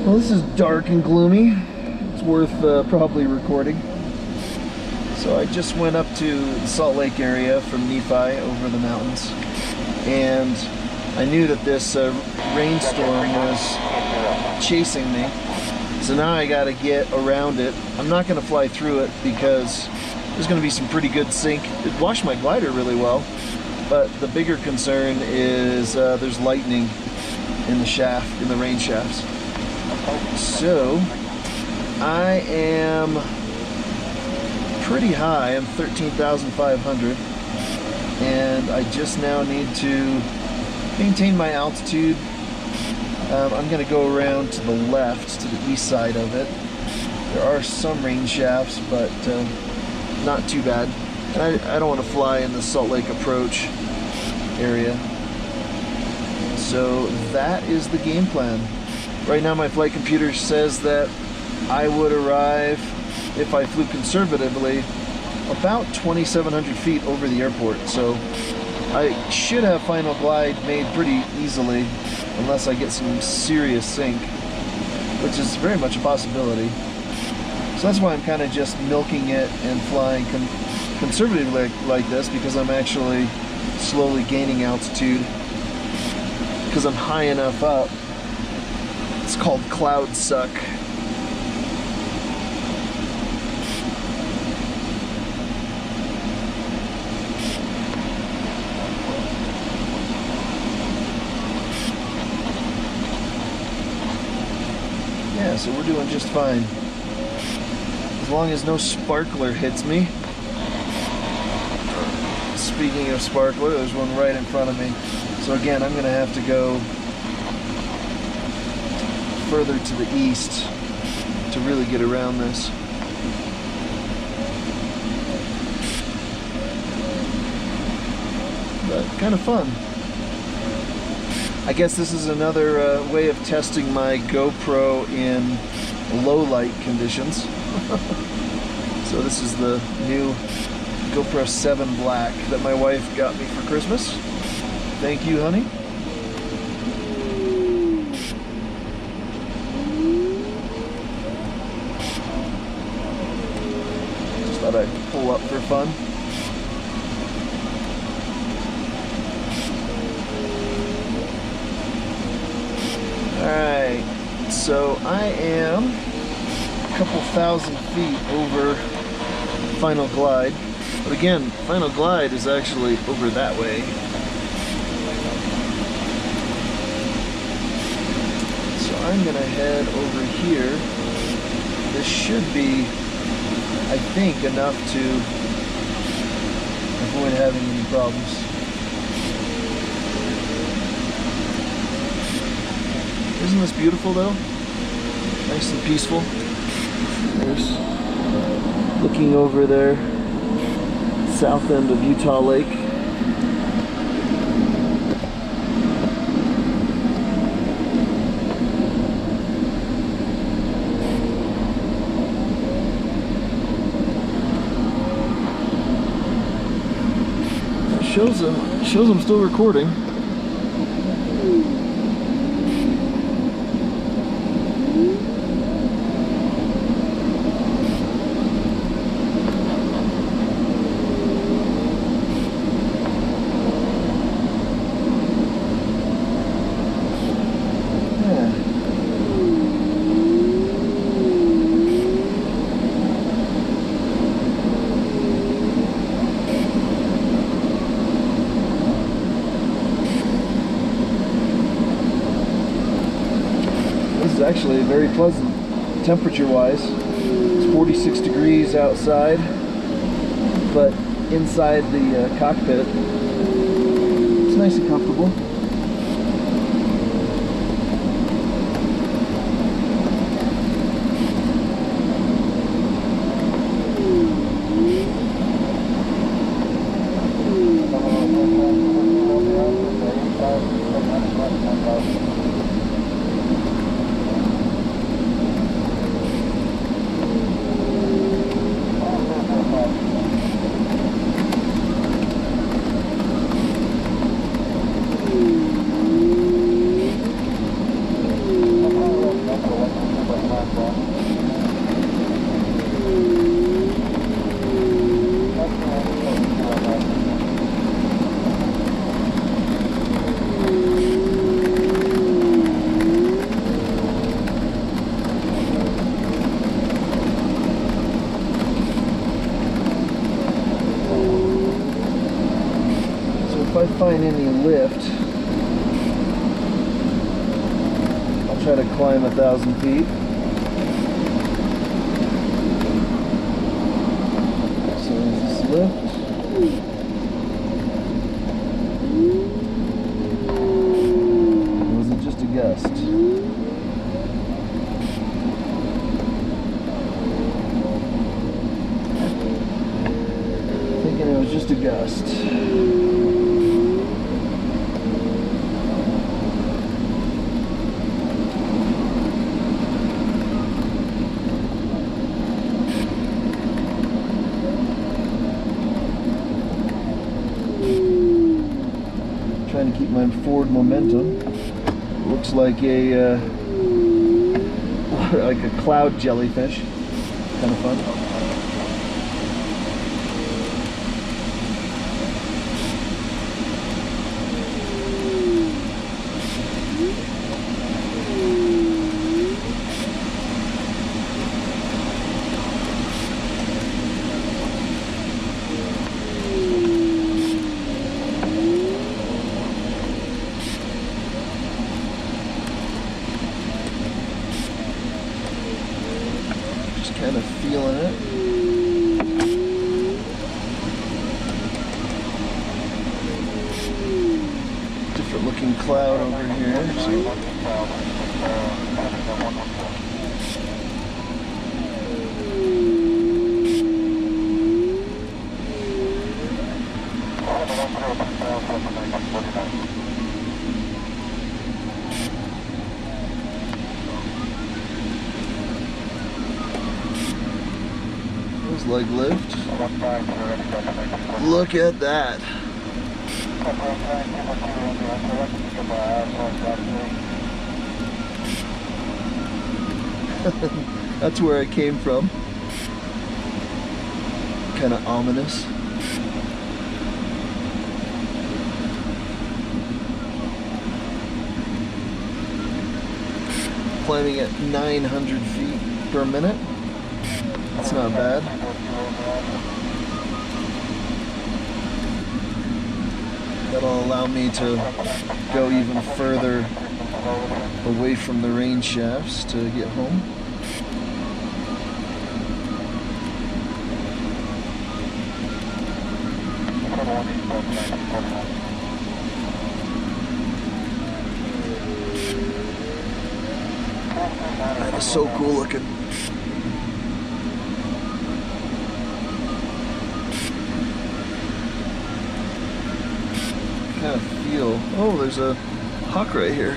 Well, this is dark and gloomy. It's worth probably recording. So I just went up to the Salt Lake area from Nephi over the mountains, and I knew that this rainstorm was chasing me. So now I got to get around it. I'm not going to fly through it because there's going to be some pretty good sink. It washed my glider really well, but the bigger concern is there's lightning in the shaft, in the rain shafts. So I am pretty high. I'm 13,500, and I just now need to maintain my altitude. I'm going to go around to the left, to the east side of it. There are some rain shafts, but not too bad. And I don't want to fly in the Salt Lake approach area. So that is the game plan. Right now my flight computer says that I would arrive, if I flew conservatively, about 2,700 feet over the airport. So I should have final glide made pretty easily, unless I get some serious sink, which is very much a possibility. So that's why I'm kind of just milking it and flying conservatively like this, because I'm actually slowly gaining altitude, because I'm high enough up. It's called cloud suck. Yeah, so we're doing just fine. As long as no sparkler hits me. Speaking of sparkler, there's one right in front of me. So again, I'm gonna have to go further to the east to really get around this. But kind of fun. I guess this is another way of testing my GoPro in low light conditions. So this is the new GoPro 7 Black that my wife got me for Christmas. Thank you, honey. Just thought I'd pull up for fun. Alright, so I am a couple thousand feet over final glide. But again, final glide is actually over that way. So I'm gonna head over here. This should be, I think, enough to avoid having any problems. Isn't this beautiful though? Nice and peaceful. There's looking over there, south end of Utah Lake. It shows I'm still recording. This is actually very pleasant temperature-wise. It's 46 degrees outside, but inside the cockpit, it's nice and comfortable. try to climb 1,000 feet. So is this lift? Or was it just a gust? Thinking it was just a gust. Trying to keep my forward momentum. Looks like a cloud jellyfish. Kind of fun. Kind of feeling it. Different looking cloud over here. Leg lift. Look at that. That's where I came from. Kind of ominous. Climbing at 900 feet per minute. That's not bad. That'll allow me to go even further away from the range shafts to get home. That is so cool looking. Kind of feel, oh, there's a hawk right here.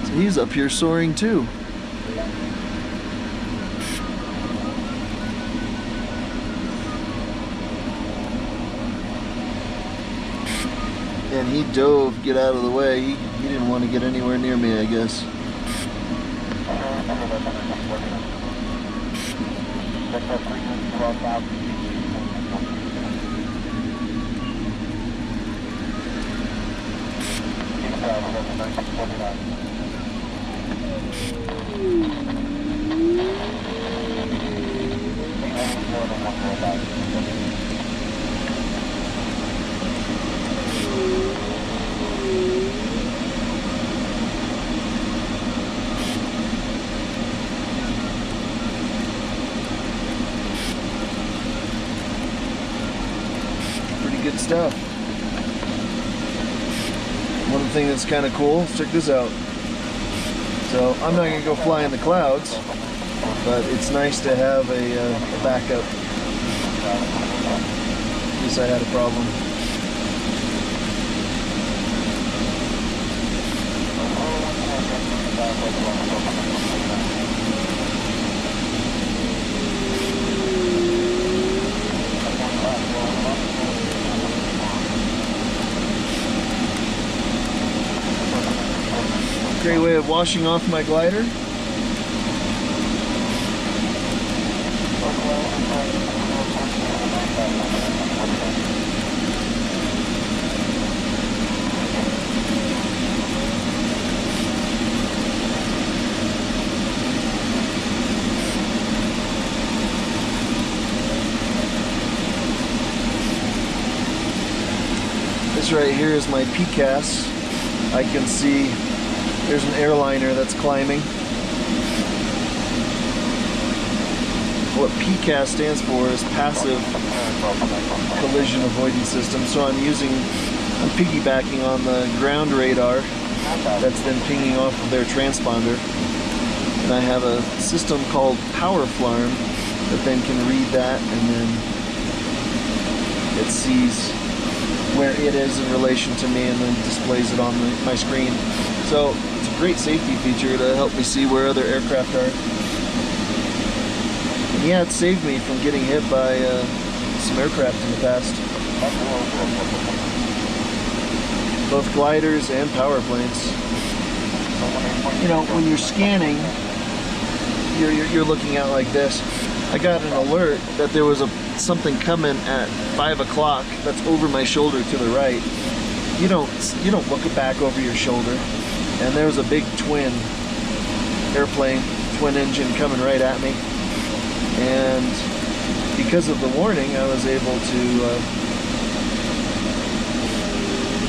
So he's up here soaring too. And he dove, get out of the way. He didn't want to get anywhere near me, I guess. Pretty good stuff. One thing that's kind of cool, check this out. So I'm not going to go fly in the clouds, but it's nice to have a backup in case I had a problem. Great way of washing off my glider. This right here is my PCAS I can see there's an airliner that's climbing. What PCAS stands for is Passive Collision Avoidance System. So I'm piggybacking on the ground radar that's then pinging off of their transponder. And I have a system called PowerFlarm that then can read that, and then it sees where it is in relation to me and then displays it on my screen. So it's a great safety feature to help me see where other aircraft are. And yeah, it saved me from getting hit by some aircraft in the past. Both gliders and power planes. You know, when you're scanning, you're looking out like this. I got an alert that there was something coming at 5 o'clock that's over my shoulder to the right. You don't look back over your shoulder, and there was a big twin airplane, twin engine coming right at me. And because of the warning, I was able to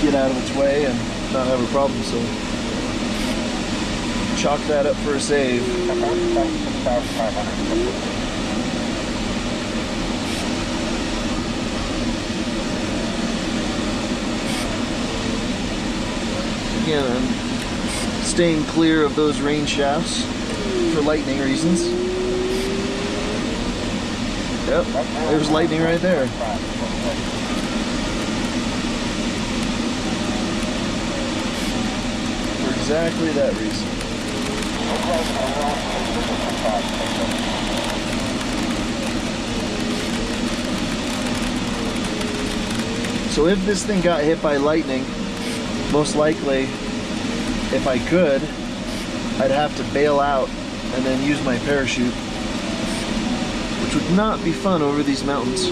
get out of its way and not have a problem. So chalk that up for a save. Again, I'm staying clear of those rain shafts for lightning reasons. Yep, there's lightning right there. For exactly that reason. So if this thing got hit by lightning, most likely, if I could, I'd have to bail out and then use my parachute, which would not be fun over these mountains.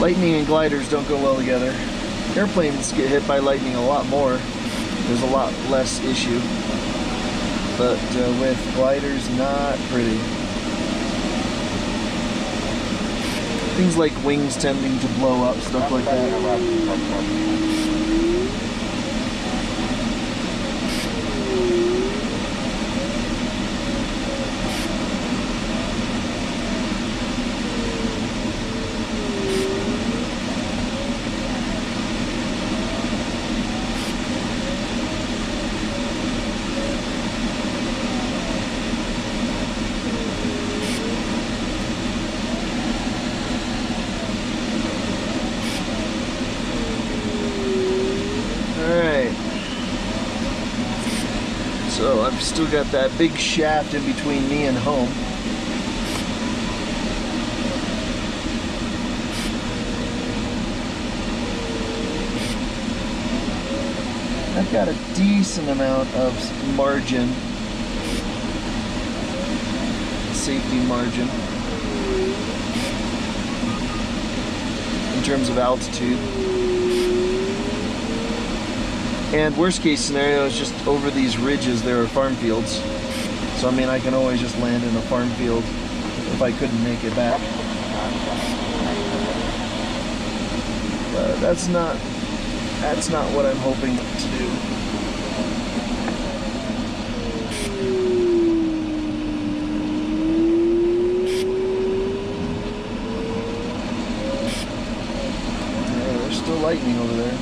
Lightning and gliders don't go well together. Airplanes get hit by lightning a lot more. There's a lot less issue. But with gliders, not pretty. Things like wings tending to blow up, stuff like that. So I've still got that big shaft in between me and home. I've got a decent amount of margin, safety margin, in terms of altitude. And worst case scenario is just over these ridges there are farm fields. So I mean, I can always just land in a farm field if I couldn't make it back. But that's not what I'm hoping to do. Yeah, there's still lightning over there.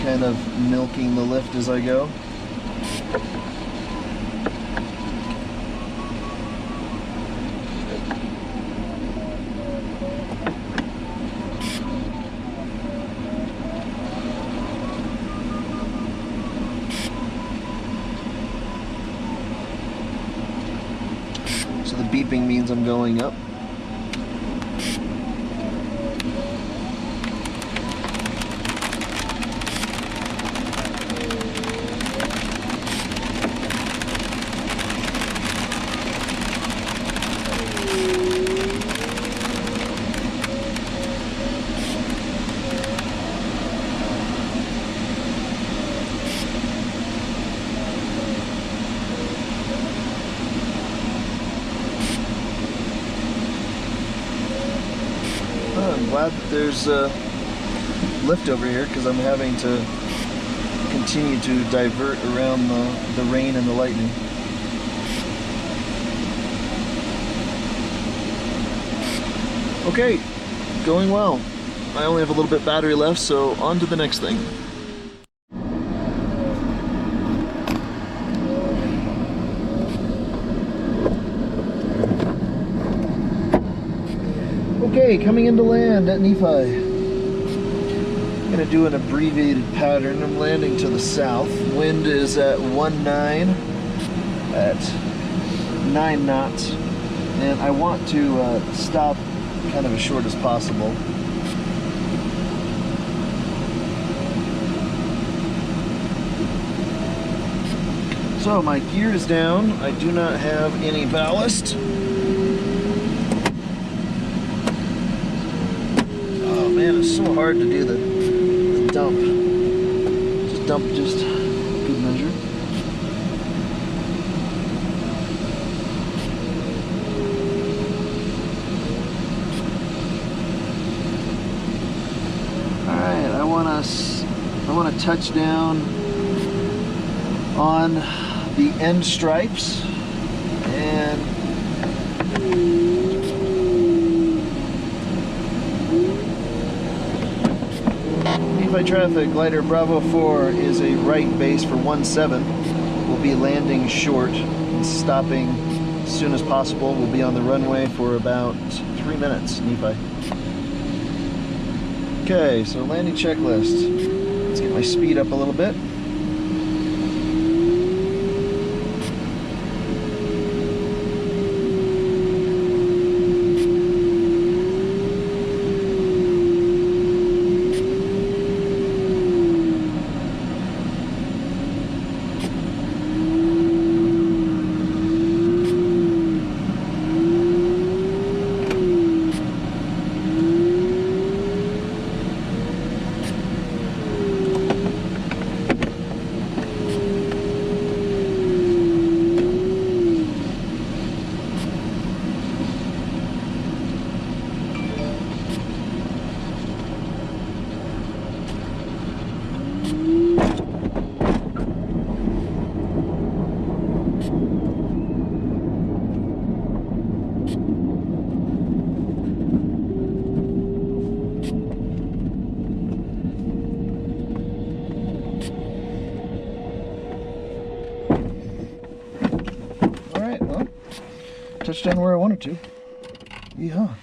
Kind of milking the lift as I go. steeping means I'm going up. I'm glad that there's lift over here because I'm having to continue to divert around the rain and the lightning. Okay, going well. I only have a little bit battery left, so on to the next thing. Okay, coming into land at Nephi. I'm going to do an abbreviated pattern. I'm landing to the south. Wind is at 1-9 at 9 knots. And I want to stop kind of as short as possible. So my gear is down. I do not have any ballast. Man, it's so hard to do the dump. Just dump just good measure. Alright, I want to touch down on the end stripes and Nephi traffic, glider Bravo 4 is a right base for 17. We'll be landing short and stopping as soon as possible. We'll be on the runway for about 3 minutes, Nephi. Okay, so landing checklist. Let's get my speed up a little bit. Touched down where I wanted to. Yeehaw.